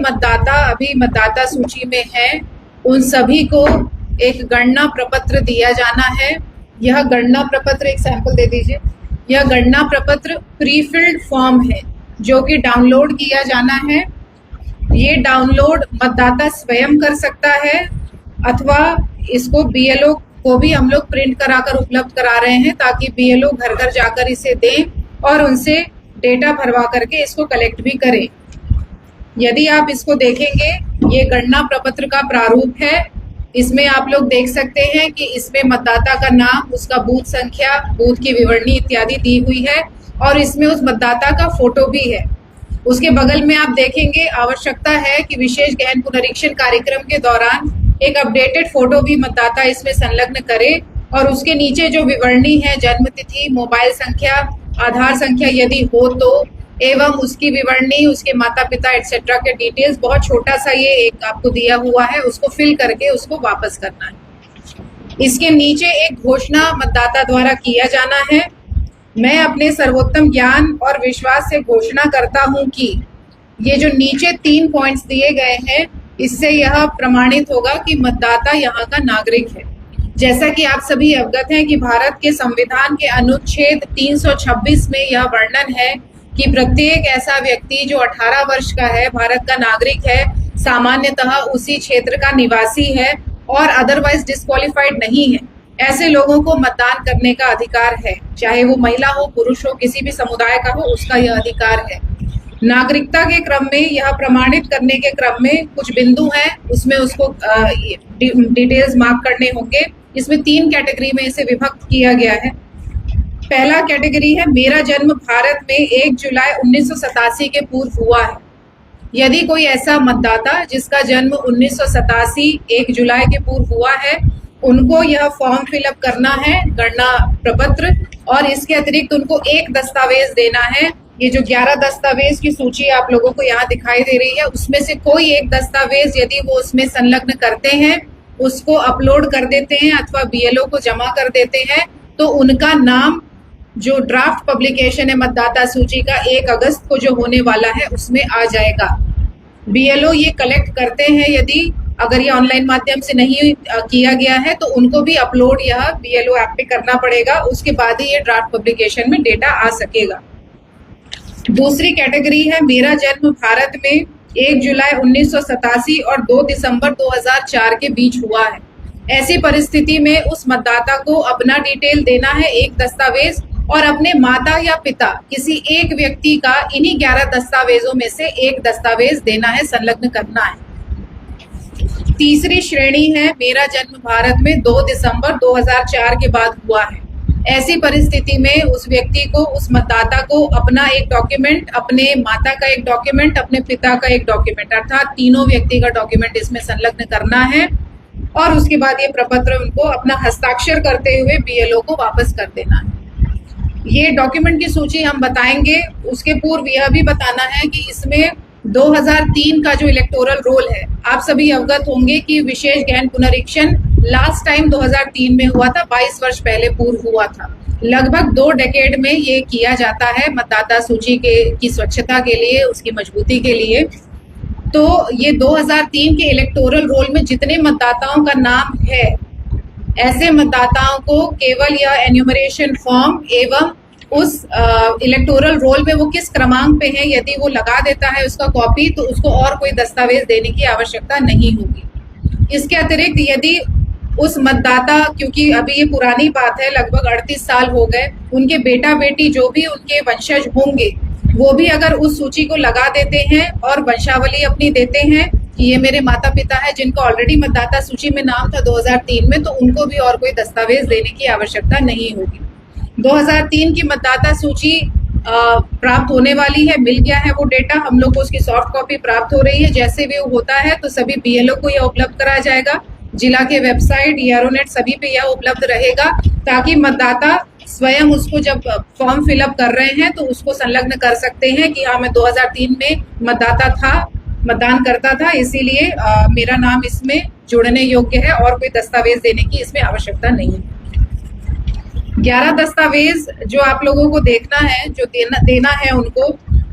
मतदाता अभी मतदाता सूची में हैं, उन सभी को एक गणना प्रपत्र दिया जाना है। यह गणना प्रपत्र, एक सैंपल दे दीजिए। यह गणना प्रपत्र प्री फिल्ड फॉर्म है जो कि डाउनलोड किया जाना है। ये डाउनलोड मतदाता स्वयं कर सकता है अथवा इसको बीएलओ को भी हम लोग प्रिंट कराकर उपलब्ध करा रहे हैं ताकि बीएलओ घर घर जाकर इसे दें और उनसे डेटा भरवा करके इसको कलेक्ट भी करें। यदि आप इसको देखेंगे, ये गणना प्रपत्र का प्रारूप है। इसमें आप लोग देख सकते हैं कि इसमें मतदाता का नाम, उसका बूथ संख्या, बूथ की विवरणी इत्यादि दी हुई है और इसमें उस मतदाता का फोटो भी है। उसके बगल में आप देखेंगे आवश्यकता है कि विशेष गहन पुनरीक्षण कार्यक्रम के दौरान एक अपडेटेड फोटो भी मतदाता इसमें संलग्न करे और उसके नीचे जो विवरणी है, जन्म तिथि, मोबाइल संख्या, आधार संख्या यदि हो तो, एवं उसकी विवरणी, उसके माता पिता एटसेट्रा के डिटेल्स, बहुत छोटा सा ये एक आपको दिया हुआ है, उसको फिल करके उसको वापस करना है। इसके नीचे एक घोषणा मतदाता द्वारा किया जाना है। मैं अपने सर्वोत्तम ज्ञान और विश्वास से घोषणा करता हूं कि ये जो नीचे 3 पॉइंट्स दिए गए हैं, इससे यह प्रमाणित होगा कि मतदाता यहाँ का नागरिक है। जैसा कि आप सभी अवगत हैं कि भारत के संविधान के अनुच्छेद 326 में यह वर्णन है कि प्रत्येक ऐसा व्यक्ति जो 18 वर्ष का है, भारत का नागरिक है, सामान्यतः उसी क्षेत्र का निवासी है और अदरवाइज डिस्क्वालिफाइड नहीं है, ऐसे लोगों को मतदान करने का अधिकार है। चाहे वो महिला हो, पुरुष हो, किसी भी समुदाय का हो, उसका यह अधिकार है। नागरिकता के क्रम में यह प्रमाणित करने के क्रम में कुछ बिंदु हैं, उसमें उसको डिटेल्स मार्क करने होंगे। इसमें 3 कैटेगरी में इसे विभक्त किया गया है। पहला कैटेगरी है, मेरा जन्म भारत में 1 जुलाई 1987 के पूर्व हुआ है। यदि कोई ऐसा मतदाता जिसका जन्म 1987 1 जुलाई के पूर्व हुआ है, उनको यह फॉर्म फिलअप करना है, गणना प्रपत्र, और इसके अतिरिक्त उनको एक दस्तावेज देना है। ये जो 11 दस्तावेज की सूची आप लोगों को यहाँ दिखाई दे रही है, उसमें से कोई एक दस्तावेज यदि वो उसमें संलग्न करते हैं, उसको अपलोड कर देते हैं अथवा बीएलओ को जमा कर देते हैं, तो उनका नाम जो ड्राफ्ट पब्लिकेशन है मतदाता सूची का 1 अगस्त को जो होने वाला है उसमें आ जाएगा। बीएलओ ये कलेक्ट करते हैं, यदि अगर ये ऑनलाइन माध्यम से नहीं किया गया है तो उनको भी अपलोड यह बीएलओ ऐप पे करना पड़ेगा, उसके बाद ही ये ड्राफ्ट पब्लिकेशन में डेटा आ सकेगा। दूसरी कैटेगरी है, मेरा जन्म भारत में 1 जुलाई 1987 और 2 दिसंबर 2004 के बीच हुआ है। ऐसी परिस्थिति में उस मतदाता को अपना डिटेल देना है, एक दस्तावेज, और अपने माता या पिता किसी एक व्यक्ति का इन्हीं 11 दस्तावेजों में से एक दस्तावेज देना है, संलग्न करना है। तीसरी श्रेणी है, मेरा जन्म भारत में 2 दिसंबर 2004 के बाद हुआ है। ऐसी परिस्थिति में उस व्यक्ति को, उस मतदाता को अपना एक डॉक्यूमेंट, अपने माता का एक डॉक्यूमेंट, अपने पिता का एक डॉक्यूमेंट, अर्थात तीनों व्यक्ति का डॉक्यूमेंट इसमें संलग्न करना है और उसके बाद ये प्रपत्र उनको अपना हस्ताक्षर करते हुए बीएलओ को वापस कर देना है। ये डॉक्यूमेंट की सूची हम बताएंगे। उसके पूर्व यह भी बताना है कि इसमें 2003 का जो इलेक्टोरल रोल है, आप सभी अवगत होंगे कि विशेष गहन पुनरीक्षण लास्ट टाइम 2003 में हुआ था, 22 वर्ष पहले पूर्व हुआ था। लगभग 2 डेकेड में ये किया जाता है मतदाता सूची की स्वच्छता के लिए, उसकी मजबूती के लिए। तो ये 2003 के इलेक्टोरल रोल में जितने मतदाताओं का नाम है, ऐसे मतदाताओं को केवल यह एन्यूमरेशन फॉर्म एवं उस इलेक्टोरल रोल में वो किस क्रमांक पे है, यदि वो लगा देता है उसका कॉपी, तो उसको और कोई दस्तावेज देने की आवश्यकता नहीं होगी। इसके अतिरिक्त यदि उस मतदाता, क्योंकि अभी ये पुरानी बात है, लगभग 38 साल हो गए, उनके बेटा बेटी जो भी उनके वंशज होंगे, वो भी अगर उस सूची को लगा देते हैं और वंशावली अपनी देते हैं कि ये मेरे माता पिता है जिनका ऑलरेडी मतदाता सूची में नाम था 2003 में, तो उनको भी और कोई दस्तावेज देने की आवश्यकता नहीं होगी। 2003 की मतदाता सूची प्राप्त होने वाली है, मिल गया है वो डेटा, हम लोग को उसकी सॉफ्ट कॉपी प्राप्त हो रही है। जैसे भी वो होता है तो सभी बीएलओ को यह उपलब्ध कराया जाएगा। जिला के वेबसाइट, ERO-NET सभी पे यह उपलब्ध रहेगा, ताकि मतदाता स्वयं उसको जब फॉर्म फिलअप कर रहे हैं तो उसको संलग्न कर सकते हैं कि हाँ, मैं 2003 में मतदाता था, मतदान करता था, इसीलिए मेरा नाम इसमें जोड़ने योग्य है और कोई दस्तावेज देने की इसमें आवश्यकता नहीं है। 11 दस्तावेज जो आप लोगों को देखना है, जो देना है उनको,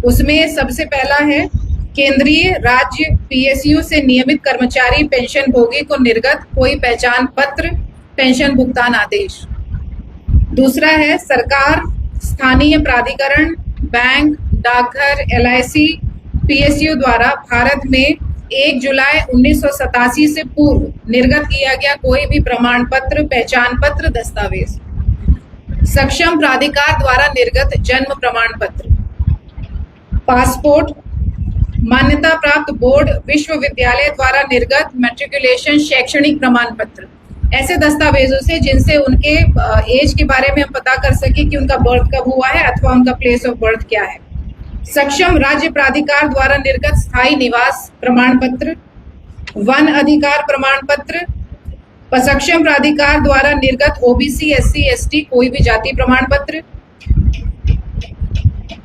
उसमें सबसे पहला है केंद्रीय राज्य पीएसयू से नियमित कर्मचारी पेंशन भोगी को निर्गत कोई पहचान पत्र, पेंशन भुगतान आदेश। दूसरा है सरकार, स्थानीय प्राधिकरण, बैंक, डाकघर, एलआईसी, पीएसयू द्वारा भारत में 1 जुलाई 1987 से पूर्व निर्गत किया गया कोई भी प्रमाण पत्र, पहचान पत्र, दस्तावेज। सक्षम प्राधिकार द्वारा निर्गत जन्म प्रमाण पत्र, पासपोर्ट, मान्यता प्राप्त बोर्ड, विश्वविद्यालय द्वारा निर्गत मैट्रिकुलेशन शैक्षणिक प्रमाण पत्र, ऐसे दस्तावेजों से जिनसे उनके एज के बारे में हम पता कर सके कि उनका बर्थ कब हुआ है अथवा उनका प्लेस ऑफ बर्थ क्या है। सक्षम राज्य प्राधिकार द्वारा निर्गत स्थायी निवास प्रमाण पत्र, वन अधिकार प्रमाण पत्र, सक्षम प्राधिकार द्वारा निर्गत ओबीसी, एससी, एसटी कोई भी जाति प्रमाण पत्र,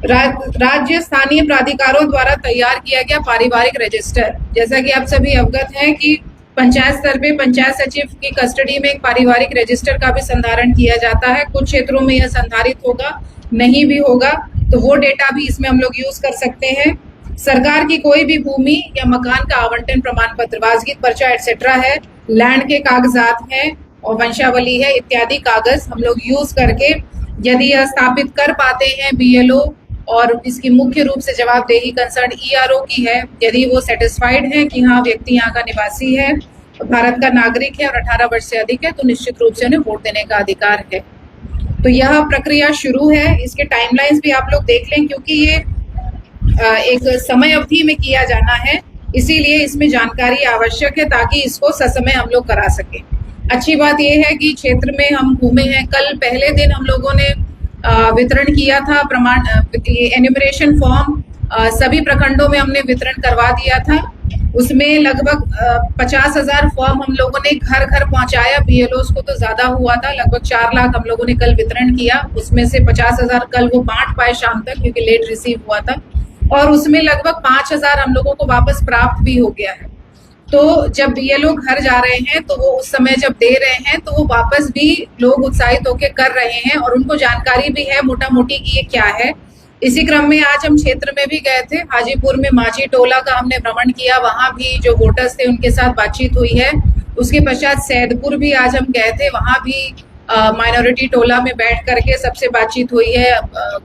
राज्य स्थानीय प्राधिकारों द्वारा तैयार किया गया पारिवारिक रजिस्टर। जैसा कि आप सभी अवगत हैं कि पंचायत स्तर पे पंचायत सचिव की कस्टडी में एक पारिवारिक रजिस्टर का भी संधारण किया जाता है। कुछ क्षेत्रों में यह संधारित होगा, नहीं भी होगा, तो वो डेटा भी इसमें हम लोग यूज कर सकते हैं। सरकार की कोई भी भूमि या मकान का आवंटन प्रमाण पत्र, वाजगीत पर्चा एटसेट्रा है, लैंड के कागजात हैं और वंशावली है, इत्यादि कागज हम लोग यूज करके यदि यह स्थापित कर पाते हैं बीएलओ और इसकी मुख्य रूप से जवाबदेही कंसर्न ईआरओ की है, यदि वो सेटिस्फाइड है कि हाँ व्यक्ति यहाँ का निवासी है, भारत का नागरिक है और 18 वर्ष से अधिक है, तो निश्चित रूप से उन्हें वोट देने का अधिकार है। तो यह प्रक्रिया शुरू है। इसके टाइमलाइंस भी आप लोग देख लें, क्योंकि ये एक समय अवधि में किया जाना है, इसीलिए इसमें जानकारी आवश्यक है ताकि इसको ससमय हम लोग करा सकें। अच्छी बात यह है कि क्षेत्र में हम घूमे हैं। कल पहले दिन हम लोगों ने वितरण किया था प्रमाण एन्यूमरेशन फॉर्म, सभी प्रखंडों में हमने वितरण करवा दिया था। उसमें लगभग 50,000 फॉर्म हम लोगों ने घर घर पहुंचाया। बीएलओस को तो ज्यादा हुआ था, लगभग 4 लाख हम लोगों ने कल वितरण किया। उसमें से 50,000 कल वो बांट पाए शाम तक, क्योंकि लेट रिसीव हुआ था, और उसमें लगभग 5,000 हम लोगों को वापस प्राप्त भी हो गया है। तो जब बीएलओ घर जा रहे हैं तो वो उस समय जब दे रहे हैं तो वो वापस भी लोग उत्साहित होकर कर रहे हैं और उनको जानकारी भी है मोटा मोटी कि ये क्या है। इसी क्रम में आज हम क्षेत्र में भी गए थे। हाजीपुर में माझी टोला का हमने भ्रमण किया, वहां भी जो वोटर्स थे उनके साथ बातचीत हुई है। उसके पश्चात सैदपुर भी आज हम गए थे, वहां भी माइनॉरिटी टोला में बैठ करके सबसे बातचीत हुई है,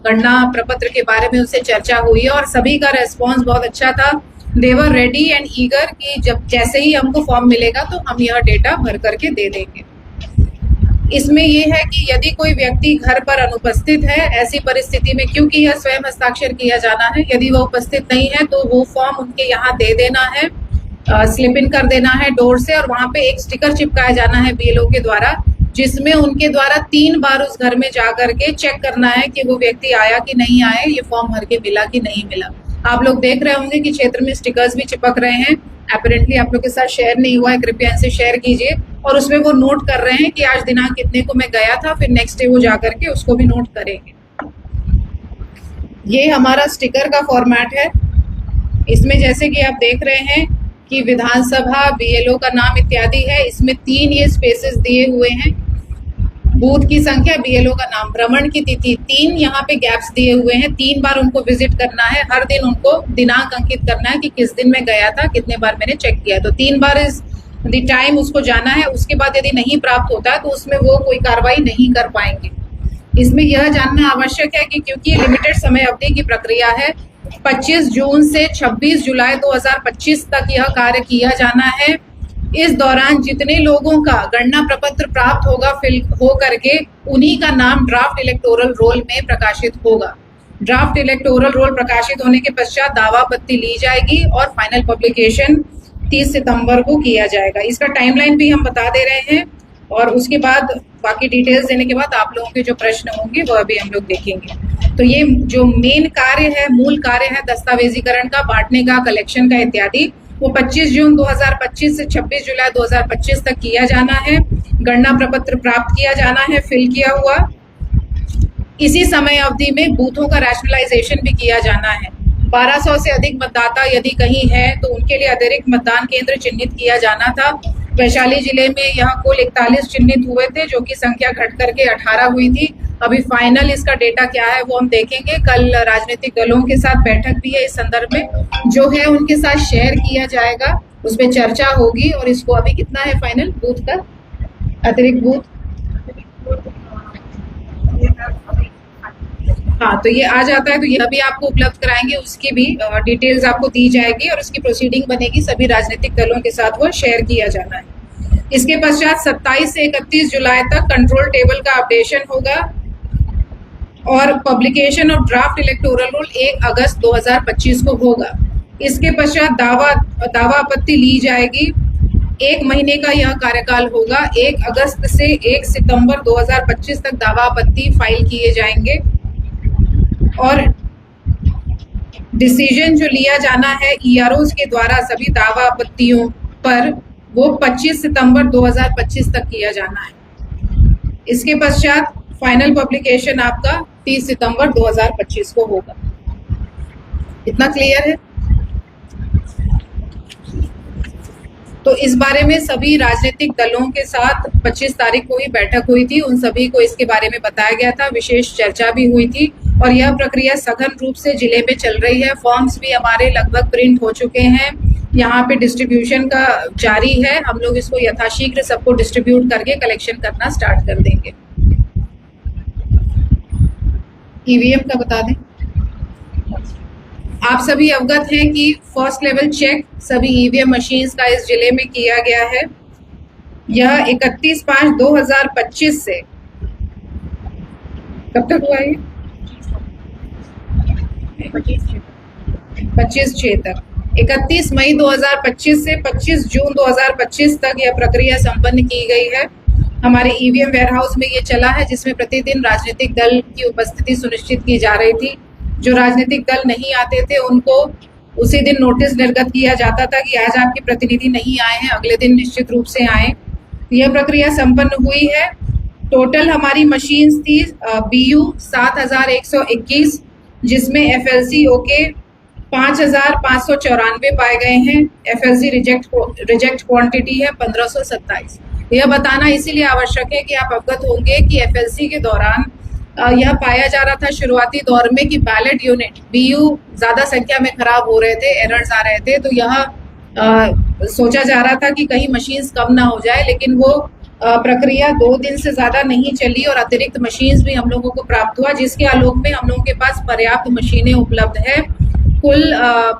गणना प्रपत्र के बारे में उनसे चर्चा हुई है और सभी का रेस्पॉन्स बहुत अच्छा था। दे वर रेडी एंड ईगर कि जब जैसे ही हमको फॉर्म मिलेगा तो हम यह डेटा भर करके दे देंगे। इसमें यह है कि यदि कोई व्यक्ति घर पर अनुपस्थित है, ऐसी परिस्थिति में क्योंकि यह स्वयं हस्ताक्षर किया जाना है, यदि वो उपस्थित नहीं है तो वो फॉर्म उनके यहाँ दे देना है, स्लिप इन कर देना है डोर से, और वहां पे एक स्टिकर चिपकाया जाना है बीएलओ के द्वारा, जिसमें उनके द्वारा 3 बार उस घर में जा करके चेक करना है कि वो व्यक्ति आया कि नहीं आया, ये फॉर्म भर के मिला कि नहीं मिला। आप लोग देख रहे होंगे कि क्षेत्र में स्टिकर्स भी चिपक रहे हैं। अपरेंटली आप लोग के साथ शेयर नहीं हुआ है, कृपया इनसे शेयर कीजिए। और उसमें वो नोट कर रहे हैं कि आज दिनांक कितने को मैं गया था, फिर नेक्स्ट डे वो जा करके उसको भी नोट करेंगे। ये हमारा स्टिकर का फॉर्मेट है। इसमें जैसे कि आप देख रहे हैं कि विधानसभा, बीएलओ का नाम इत्यादि है। इसमें 3 ये स्पेसेस दिए हुए हैं, बूथ की संख्या, बीएलओ का नाम, भ्रमण की तिथि, 3 यहाँ पे गैप्स दिए हुए हैं। 3 बार उनको विजिट करना है, हर दिन उनको दिनांक अंकित करना है कि किस दिन में गया था, कितने बार मैंने चेक किया। तो 3 बार इज द टाइम उसको जाना है। उसके बाद यदि नहीं प्राप्त होता है तो उसमें वो कोई कार्रवाई नहीं कर पाएंगे। इसमें यह जानना आवश्यक है कि क्योंकि लिमिटेड समय अवधि की प्रक्रिया है, 25 जून से 26 जुलाई 2025 तक यह कार्य किया जाना है। इस दौरान जितने लोगों का गणना प्रपत्र प्राप्त होगा फिल हो करके, उन्हीं का नाम ड्राफ्ट इलेक्टोरल रोल में प्रकाशित होगा। ड्राफ्ट इलेक्टोरल रोल प्रकाशित होने के पश्चात दावा आपत्ति ली जाएगी और फाइनल पब्लिकेशन 30 सितंबर को किया जाएगा। इसका टाइमलाइन भी हम बता दे रहे हैं और उसके बाद बाकी डिटेल्स देने के बाद आप लोगों के जो प्रश्न होंगे वह भी हम लोग देखेंगे। तो ये जो मेन कार्य है, मूल कार्य है दस्तावेजीकरण का, बांटने का, कलेक्शन का इत्यादि, वो 25 जून 2025 से 26 जुलाई 2025 तक किया जाना है। गणना प्रपत्र प्राप्त किया जाना है फिल किया हुआ। इसी समय अवधि में बूथों का रैशनलाइजेशन भी किया जाना है। 1200 से अधिक मतदाता यदि कहीं है तो उनके लिए अतिरिक्त मतदान केंद्र चिन्हित किया जाना था। वैशाली जिले में यहाँ कुल 41 चिन्हित हुए थे, जो कि संख्या घट करके 18 हुई थी। अभी फाइनल इसका डेटा क्या है वो हम देखेंगे। कल राजनीतिक दलों के साथ बैठक भी है, इस संदर्भ में जो है उनके साथ शेयर किया जाएगा, उस पर चर्चा होगी। और इसको अभी कितना है फाइनल बूथ का, अतिरिक्त बूथ, हाँ, तो ये आ जाता है तो यह भी आपको उपलब्ध कराएंगे, उसकी भी डिटेल्स आपको दी जाएगी और उसकी प्रोसीडिंग बनेगी। सभी राजनीतिक दलों के साथ वो शेयर किया जाना है। इसके पश्चात 27 से 31 जुलाई तक कंट्रोल टेबल का अपडेशन होगा और publication of draft electoral roll 1 अगस्त 2025 को होगा। इसके पश्चात दावा आपत्ति ली जाएगी। 1 महीने का यह कार्यकाल होगा। 1 अगस्त से 1 सितंबर 2025 तक दावा आपत्ति फाइल किए जाएंगे और डिसीजन जो लिया जाना है ईआरओज के द्वारा सभी दावा आपत्तियों पर, वो 25 सितंबर 2025 तक किया जाना है। इसके पश्चात फाइनल पब्लिकेशन आपका 30 सितंबर 2025 को होगा। इतना क्लियर है? तो इस बारे में सभी राजनीतिक दलों के साथ 25 तारीख को ही बैठक हुई थी, उन सभी को इसके बारे में बताया गया था, विशेष चर्चा भी हुई थी और यह प्रक्रिया सघन रूप से जिले में चल रही है। फॉर्म्स भी हमारे लगभग प्रिंट हो चुके हैं, यहाँ पे डिस्ट्रीब्यूशन का जारी है। हम लोग इसको यथाशीघ्र सबको डिस्ट्रीब्यूट करके कलेक्शन करना स्टार्ट कर देंगे। ईवीएम का बता दें, आप सभी अवगत हैं कि फर्स्ट लेवल चेक सभी ईवीएम मशीन्स का इस जिले में किया गया है। यह 31/5/2025 से कब तक हुआ है? 25/6 तक। 31 मई 2025 से 25 जून 2025 तक यह प्रक्रिया संपन्न की गई है। हमारे ईवीएम वेयरहाउस में ये चला है, जिसमें प्रतिदिन राजनीतिक दल की उपस्थिति सुनिश्चित की जा रही थी। जो राजनीतिक दल नहीं आते थे उनको उसी दिन नोटिस निर्गत किया जाता था कि आज आपके प्रतिनिधि नहीं आए हैं, अगले दिन निश्चित रूप से आए। यह प्रक्रिया संपन्न हुई है। टोटल हमारी मशीन्स थी BU 7121, जिसमें FLC ओके 5594 पाए गए हैं। FLC रिजेक्ट क्वांटिटी है 1527। यह बताना इसीलिए आवश्यक है कि आप अवगत होंगे कि FLC के दौरान यह पाया जा रहा था शुरुआती दौर में कि बैलेट यूनिट BU ज्यादा संख्या में खराब हो रहे थे, एरर्स आ रहे थे, तो यह सोचा जा रहा था कि कहीं मशीन्स कम ना हो जाए, लेकिन वो प्रक्रिया 2 दिन से ज्यादा नहीं चली और अतिरिक्त मशीन्स भी हम लोगों को प्राप्त हुआ, जिसके आलोक में हम लोगों के पास पर्याप्त मशीनें उपलब्ध है। कुल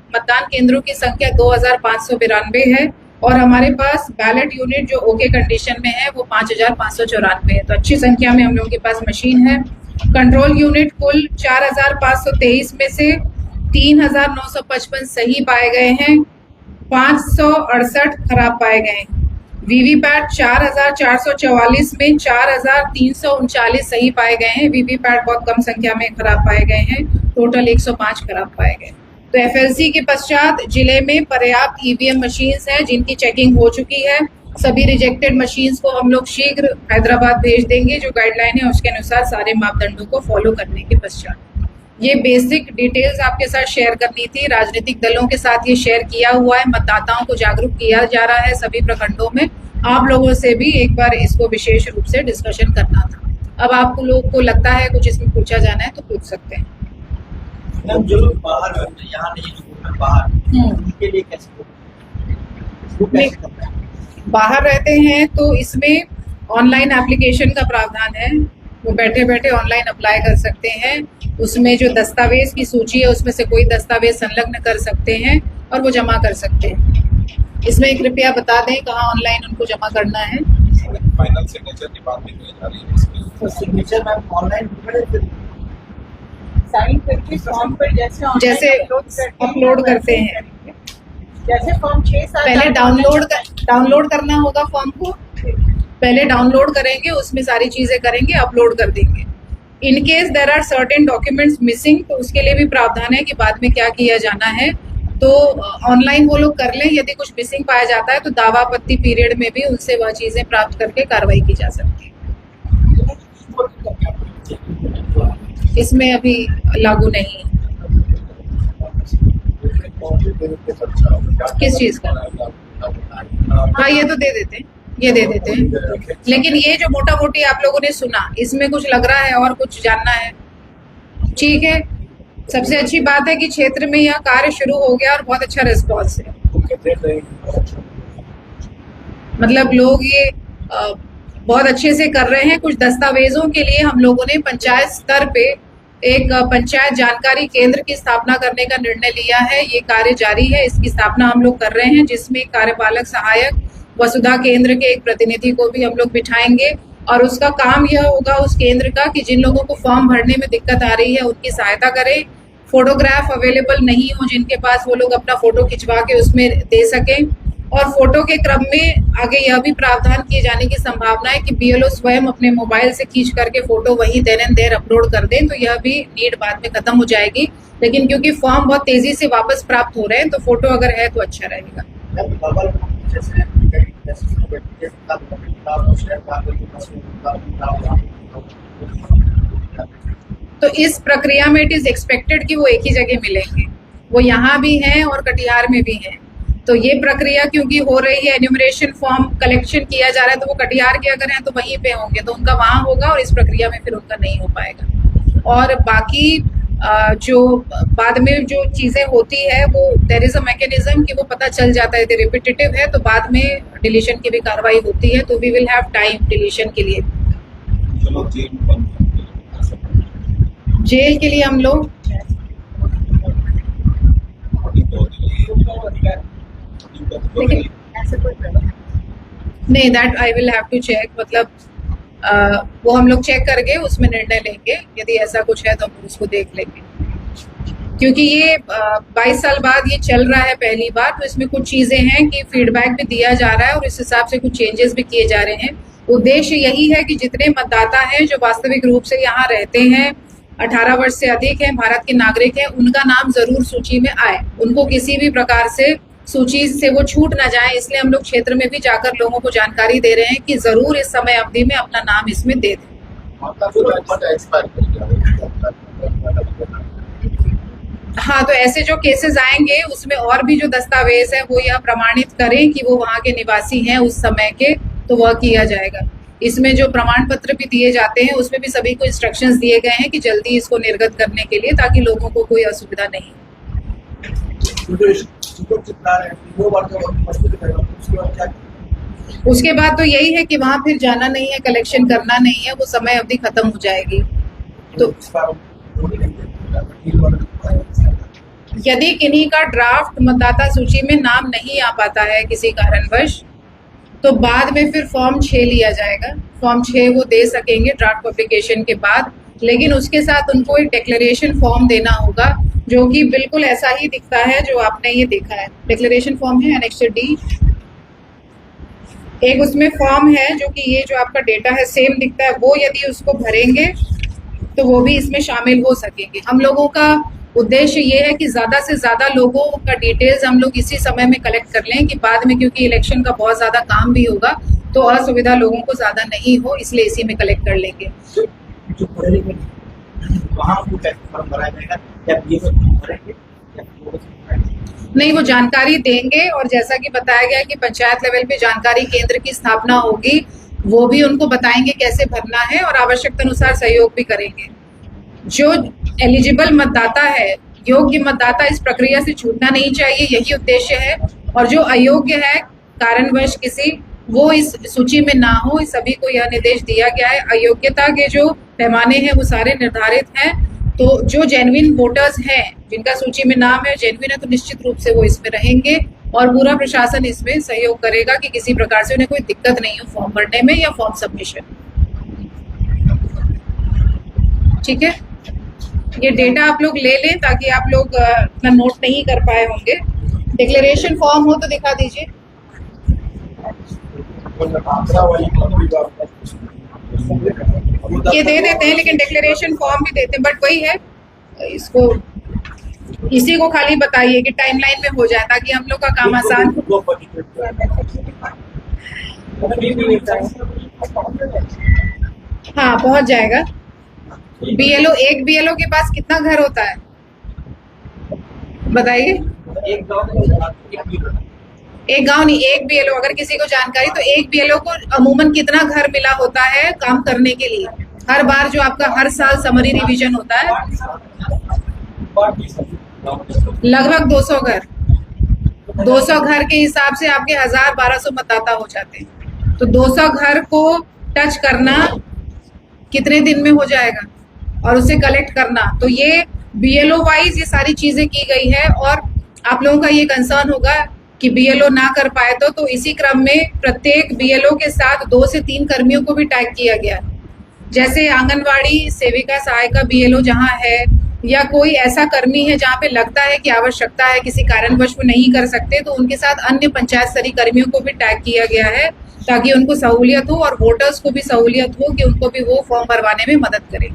मतदान केंद्रों की संख्या 2592 है और हमारे पास बैलेट यूनिट जो ओके कंडीशन में है वो 5594 है, तो अच्छी संख्या में हम लोगों के पास मशीन है। कंट्रोल यूनिट कुल 4523 में से 3955 सही पाए गए हैं, 568 खराब पाए गए हैं। वीवीपैट 4444 में 4339 सही पाए गए हैं। वीवीपैट बहुत कम संख्या में खराब पाए गए हैं, टोटल 105 खराब पाए गए। तो FLC के पश्चात जिले में पर्याप्त ईवीएम मशीन्स हैं जिनकी चेकिंग हो चुकी है। सभी रिजेक्टेड मशीन्स को हम लोग शीघ्र हैदराबाद भेज देंगे। जो गाइडलाइन है उसके अनुसार सारे मापदंडों को फॉलो करने के पश्चात ये बेसिक डिटेल्स आपके साथ शेयर करनी थी। राजनीतिक दलों के साथ ये शेयर किया हुआ है, मतदाताओं को जागरूक किया जा रहा है सभी प्रखंडों में। आप लोगों से भी एक बार इसको विशेष रूप से डिस्कशन करना था। अब आपको लोग को लगता है कुछ इसमें पूछा जाना है तो पूछ सकते हैं। जो लोग बाहर यहाँ नहीं, जो बाहर उनके लिए कैसे करना है? बाहर रहते हैं तो इसमें ऑनलाइन एप्लीकेशन का प्रावधान है, वो बैठे बैठे ऑनलाइन अप्लाई कर सकते हैं। उसमें जो दस्तावेज की सूची है उसमें से कोई दस्तावेज संलग्न कर सकते हैं और वो जमा कर सकते हैं। इसमें कृपया बता दें कहाँ ऑनलाइन उनको जमा करना है। फाइनल सिग्नेचर की बात नहीं की जा रही है। तो सिग्नेचर मैम ऑनलाइन साइन करके फॉर्म पर जैसे अपलोड करते हैं, जैसे फॉर्म 6 साल पहले डाउनलोड करना होगा फॉर्म को, पहले डाउनलोड करेंगे, उसमें सारी चीजें करेंगे, अपलोड कर देंगे। In case there are certain documents missing, तो उसके लिए भी प्रावधान है कि बाद में क्या किया जाना है। तो ऑनलाइन वो लोग कर लें। यदि कुछ मिसिंग पाया जाता है तो दावा आपत्ति पीरियड में भी उनसे वह चीजें प्राप्त करके कार्रवाई की जा सकती है। इसमें अभी लागू नहीं है। किस चीज का? हाँ, ये तो दे देते हैं, ये दे देते हैं। लेकिन ये जो मोटा मोटी आप लोगों ने सुना, इसमें कुछ लग रहा है और कुछ जानना है? ठीक है, सबसे अच्छी बात है कि क्षेत्र में यह कार्य शुरू हो गया और बहुत अच्छा रिस्पॉन्स है। मतलब लोग ये बहुत अच्छे से कर रहे हैं। कुछ दस्तावेजों के लिए हम लोगों ने पंचायत स्तर पे एक पंचायत जानकारी केंद्र की स्थापना करने का निर्णय लिया है। ये कार्य जारी है, इसकी स्थापना हम लोग कर रहे हैं, जिसमें कार्यपालक सहायक वसुधा केंद्र के एक प्रतिनिधि को भी हम लोग बिठाएंगे और उसका काम यह होगा उस केंद्र का कि जिन लोगों को फॉर्म भरने में दिक्कत आ रही है उनकी सहायता करें। फोटोग्राफ अवेलेबल नहीं हो जिनके पास, वो लोग अपना फोटो खिंचवा के उसमें दे सकें। और फोटो के क्रम में आगे यह भी प्रावधान किए जाने की संभावना है कि बीएलओ स्वयं अपने मोबाइल से खींच करके फोटो वहीं देन एंड देयर अपलोड कर दें, तो यह भी नीड बाद में खत्म हो जाएगी। लेकिन क्योंकि फॉर्म बहुत तेजी से वापस प्राप्त हो रहे हैं तो फोटो अगर है तो अच्छा रहेगा। तो इस प्रक्रिया में इट इज एक्सपेक्टेड कि वो एक ही जगह मिलेंगे। वो यहाँ भी हैं और कटिहार में भी हैं। तो ये प्रक्रिया क्योंकि हो रही है, एन्यूमरेशन फॉर्म कलेक्शन किया जा रहा है, तो वो कटिहार के अगर हैं तो वहीं पे होंगे, तो उनका वहाँ होगा और इस प्रक्रिया में फिर उनका नहीं हो पाएगा। और बाकी जो बाद में जो चीज़ें होती है वो देयर इज अ मैकेनिज्म कि वो पता चल जाता है, यदि रिपीटेटिव है तो बाद में डिलीशन की भी कार्रवाई होती है, तो we will have time deletion के लिए। चलो जेल के लिए हम लोग नहीं, that I will have to check. मतलब वो हम लोग चेक करके उसमें निर्णय लेंगे, यदि ऐसा कुछ है तो हम उसको देख लेंगे। क्योंकि ये 22 साल बाद ये चल रहा है पहली बार, तो इसमें कुछ चीज़ें हैं कि फीडबैक भी दिया जा रहा है और इस हिसाब से कुछ चेंजेस भी किए जा रहे हैं। उद्देश्य यही है कि जितने मतदाता हैं जो वास्तविक रूप से यहाँ रहते हैं, 18 वर्ष से अधिक हैं, भारत के नागरिक हैं, उनका नाम जरूर सूची में आए, उनको किसी भी प्रकार से सूची से वो छूट ना जाए। इसलिए हम लोग क्षेत्र में भी जाकर लोगों को जानकारी दे रहे हैं कि जरूर इस समय अवधि में अपना नाम इसमें दे दें। हाँ, तो ऐसे जो केसेस आएंगे उसमें और भी जो दस्तावेज है वो यह प्रमाणित करें कि वो वहाँ के निवासी हैं उस समय के, तो वह किया जाएगा। इसमें जो प्रमाण पत्र भी दिए जाते हैं उसमें भी सभी को इंस्ट्रक्शंस दिए गए हैं कि जल्दी इसको निर्गत करने के लिए, ताकि लोगों को कोई असुविधा नहीं। उसके बाद तो यही है कि वहाँ फिर जाना नहीं है, कलेक्शन करना नहीं है, वो समय अवधि खत्म हो जाएगी। तो यदि किन्हीं का ड्राफ्ट मतदाता सूची में नाम नहीं आ पाता है किसी कारणवश, तो बाद में फिर फॉर्म 6 लिया जाएगा। फॉर्म 6 वो दे सकेंगे ड्राफ्ट पब्लिकेशन के बाद, लेकिन उसके साथ उनको एक डिक्लेरेशन फॉर्म देना होगा जो कि बिल्कुल ऐसा ही दिखता है जो आपने ये देखा है। डिक्लेरेशन फॉर्म है एनेक्सर डी, एक उसमें फॉर्म है जो कि ये जो आपका डेटा है सेम दिखता है, वो यदि उसको भरेंगे तो वो भी इसमें शामिल हो सकेंगे। हम लोगों का उद्देश्य ये है कि ज़्यादा से ज़्यादा लोगों का डिटेल्स हम लोग इसी समय में कलेक्ट कर लें कि बाद में, क्योंकि इलेक्शन का बहुत ज़्यादा काम भी होगा, तो असुविधा लोगों को ज़्यादा नहीं हो, इसलिए इसी में कलेक्ट कर लेंगे। नहीं, वो जानकारी देंगे और जैसा कि बताया गया कि पंचायत लेवल पे जानकारी केंद्र की स्थापना होगी, वो भी उनको बताएंगे कैसे भरना है और आवश्यकता अनुसार सहयोग भी करेंगे। जो एलिजिबल मतदाता है, योग्य मतदाता, इस प्रक्रिया से छूटना नहीं चाहिए, यही उद्देश्य है। और जो अयोग्य है कारणवश किसी, वो इस सूची में ना हो, इस सभी को यह निर्देश दिया गया है। अयोग्यता के जो पैमाने हैं वो सारे निर्धारित हैं। तो जो जेन्युइन वोटर्स हैं, जिनका सूची में नाम है, जेन्युइन है, तो निश्चित रूप से वो इसमें रहेंगे और पूरा प्रशासन इसमें सहयोग करेगा कि किसी प्रकार से उन्हें कोई दिक्कत नहीं हो फॉर्म भरने में या फॉर्म सबमिशन। ठीक है, ये डेटा आप लोग ले लें ताकि आप लोग इतना नोट नहीं कर पाए होंगे। डिक्लेरेशन फॉर्म हो तो दिखा दीजिए। ये दे देते हैं, लेकिन डिक्लेरेशन फॉर्म भी देते हैं, बट वही है, इसको इसी को खाली बताइए कि टाइमलाइन में हो जाए ताकि हम लोग का काम आसान हो। हाँ, पहुंच जाएगा। बीएलओ, एक बीएलओ के पास कितना घर होता है बताइए? एक गांव नहीं, एक बीएलओ, अगर किसी को जानकारी, तो एक बीएलओ को अमूमन कितना घर मिला होता है काम करने के लिए? हर बार जो आपका हर साल समरी रिवीजन होता है, लगभग 200 घर। 200 घर के हिसाब से आपके 1000-1200 मतदाता हो जाते हैं। तो 200 घर को टच करना कितने दिन में हो जाएगा, और उसे कलेक्ट करना, तो ये बीएलओ वाइज ये सारी चीजें की गई है। और आप लोगों का ये कंसर्न होगा कि बीएलओ ना कर पाए तो इसी क्रम में प्रत्येक बीएलओ के साथ 2 से 3 कर्मियों को भी टैग किया गया। जैसे आंगनवाड़ी सेविका सहायिका बीएलओ जहां है, या कोई ऐसा कर्मी है जहां पे लगता है कि आवश्यकता है, किसी कारणवश वो नहीं कर सकते, तो उनके साथ अन्य पंचायत स्तरीय कर्मियों को भी टैग किया गया है, ताकि उनको सहूलियत हो और वोटर्स को भी सहूलियत हो कि उनको भी वो फॉर्म भरवाने में मदद करें।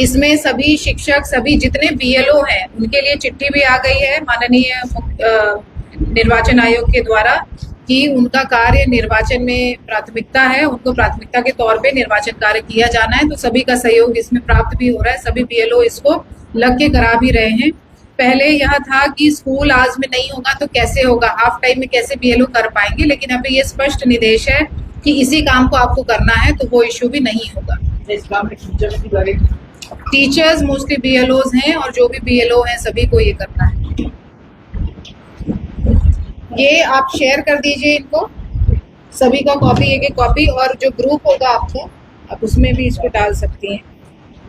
इसमें सभी शिक्षक, सभी जितने बीएलओ हैं, उनके लिए चिट्ठी भी आ गई है माननीय निर्वाचन आयोग के द्वारा कि उनका कार्य निर्वाचन में प्राथमिकता है, उनको प्राथमिकता के तौर पे निर्वाचन कार्य किया जाना है। तो सभी का सहयोग इसमें प्राप्त भी हो रहा है, सभी बीएलओ इसको लग के करा भी रहे हैं। पहले यह था कि स्कूल आज में नहीं होगा तो कैसे होगा, हाफ टाइम में कैसे बीएलओ कर पाएंगे, लेकिन अभी ये स्पष्ट निर्देश है कि इसी काम को आपको करना है, तो वो इश्यू भी नहीं होगा। इस काम में टीचर्स भी लगेंगे। टीचर्स मोस्टली बीएलओज हैं, और जो भी बीएलओ हैं सभी को ये करना है। ये आप शेयर कर दीजिए इनको, सभी का कॉपी, एक कॉपी, और जो ग्रुप होगा आपका, आप उसमें भी इसको डाल सकती हैं।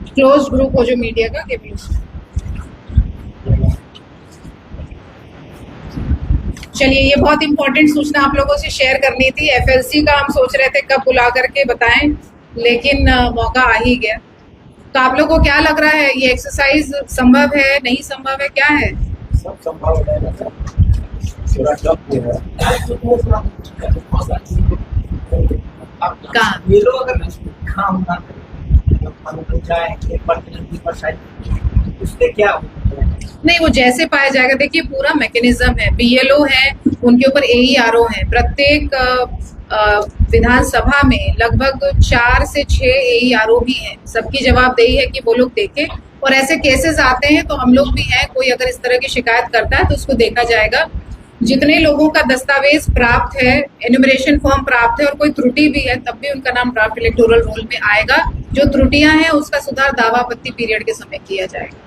क्लोज ग्रुप हो जो मीडिया का, ये भी उसमें। चलिए, ये बहुत इंपॉर्टेंट सूचना आप लोगों से शेयर करनी थी। एफएलसी का हम सोच रहे थे कब बुला करके बताएं, लेकिन मौका आ ही गया। तो आप लोगों को क्या लग रहा है, ये एक्सरसाइज संभव है, नहीं संभव है, क्या है? सब संभव हो जाएगा। पूरा टफ हो रहा है। कहाँ? ये लोग अगर काम ना करें, जाए 1% उससे क्या होगा? नहीं, वो जैसे पाया जाएगा। देखिए, पूरा मैकेनिज्म है, बीएलओ है, उनके ऊपर एईआरओ है। प्रत्येक विधानसभा में लगभग 4 से 6 एईआरओ भी हैं। सबकी जवाबदेही है कि वो लोग देखें, और ऐसे केसेस आते हैं तो हम लोग भी हैं, कोई अगर इस तरह की शिकायत करता है तो उसको देखा जाएगा। जितने लोगों का दस्तावेज प्राप्त है, एनुमरेशन फॉर्म प्राप्त है, और कोई त्रुटि भी है, तब भी उनका नाम ड्राफ्ट इलेक्टोरल रोल में आएगा। जो त्रुटियां हैं उसका सुधार दावा आपत्ति पीरियड के समय किया जाएगा।